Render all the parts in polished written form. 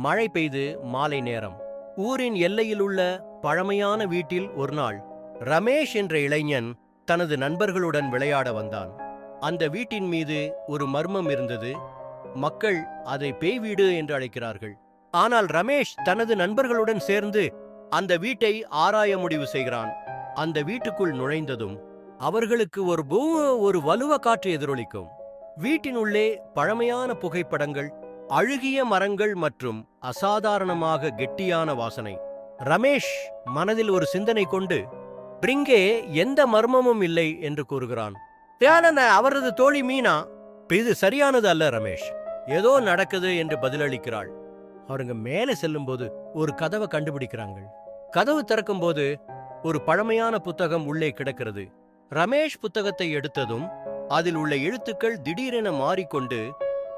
மழை பெய்து மாலை நேரம். ஊரின் எல்லையிலுள்ள பழமையான வீட்டில் ஒரு நாள் ரமேஷ் என்ற இளைஞன் தனது நண்பர்களுடன் விளையாட வந்தான். அந்த வீட்டின் மீது ஒரு மர்மம் இருந்தது. மக்கள் அதை பேய் வீடு என்று அழைக்கிறார்கள். ஆனால் ரமேஷ் தனது நண்பர்களுடன் சேர்ந்து அந்த வீட்டை ஆராய முடிவு செய்கிறான். அந்த வீட்டுக்குள் நுழைந்ததும் அவர்களுக்கு ஒரு வலுவ காற்று எதிரொலிக்கும். வீட்டின் உள்ளே பழமையான புகைப்படங்கள், அழுகிய மரங்கள் மற்றும் அசாதாரணமாக கெட்டியான வாசனை. ரமேஷ் மனதில் ஒரு சிந்தனை கொண்டு, பிரிங்கே எந்த மர்மமும் இல்லை என்று கூறுகிறான். அவரது தோழி மீனா, இது சரியானது அல்ல ரமேஷ், ஏதோ நடக்குது என்று பதிலளிக்கிறாள். அவருங்க மேலே செல்லும்போது ஒரு கதவை கண்டுபிடிக்கிறாங்க. கதவு திறக்கும் போது ஒரு பழமையான புத்தகம் உள்ளே கிடக்கிறது. ரமேஷ் புத்தகத்தை எடுத்ததும் அதில் உள்ள எழுத்துக்கள் திடீரென மாறிக்கொண்டு,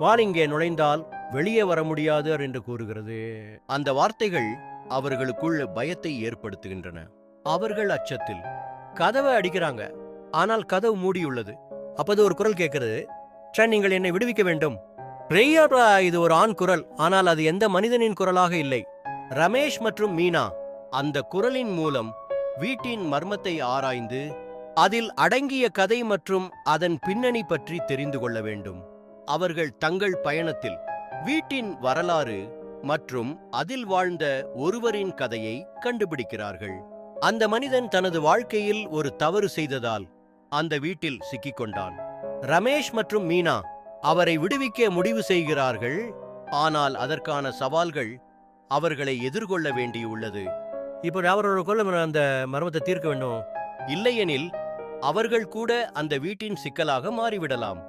வாளிங்கே நுழைந்தால் வெளியே வர முடியாது என்று கூறுகிறது. அந்த வார்த்தைகள் அவர்களுக்குள் பயத்தை ஏற்படுத்துகின்றன. அவர்கள் அச்சத்தில் கதவை அடிக்கிறாங்க. ஆனால் கதவு மூடியுள்ளது. அப்போது ஒரு குரல் கேட்கிறது, நீங்கள் என்னை விடுவிக்க வேண்டும். இது ஒரு ஆண் குரல், ஆனால் அது எந்த மனிதனின் குரலாக இல்லை. ரமேஷ் மற்றும் மீனா அந்த குரலின் மூலம் வீட்டின் மர்மத்தை ஆராய்ந்து அதில் அடங்கிய கதை மற்றும் அதன் பின்னணி பற்றி தெரிந்து கொள்ள வேண்டும். அவர்கள் தங்கள் பயணத்தில் வீட்டின் வரலாறு மற்றும் அதில் வாழ்ந்த ஒருவரின் கதையை கண்டுபிடிக்கிறார்கள். அந்த மனிதன் தனது வாழ்க்கையில் ஒரு தவறு செய்ததால் அந்த வீட்டில் சிக்கிக்கொண்டான். ரமேஷ் மற்றும் மீனா அவரை விடுவிக்க முடிவு செய்கிறார்கள். ஆனால் அதற்கான சவால்கள் அவர்களை எதிர்கொள்ள வேண்டியுள்ளது. இப்போ அவரோட கொள்ள அந்த மர்மத்தை தீர்க்க வேண்டும். இல்லையெனில் அவர்கள் கூட அந்த வீட்டின் சிக்கலாக மாறிவிடலாம்.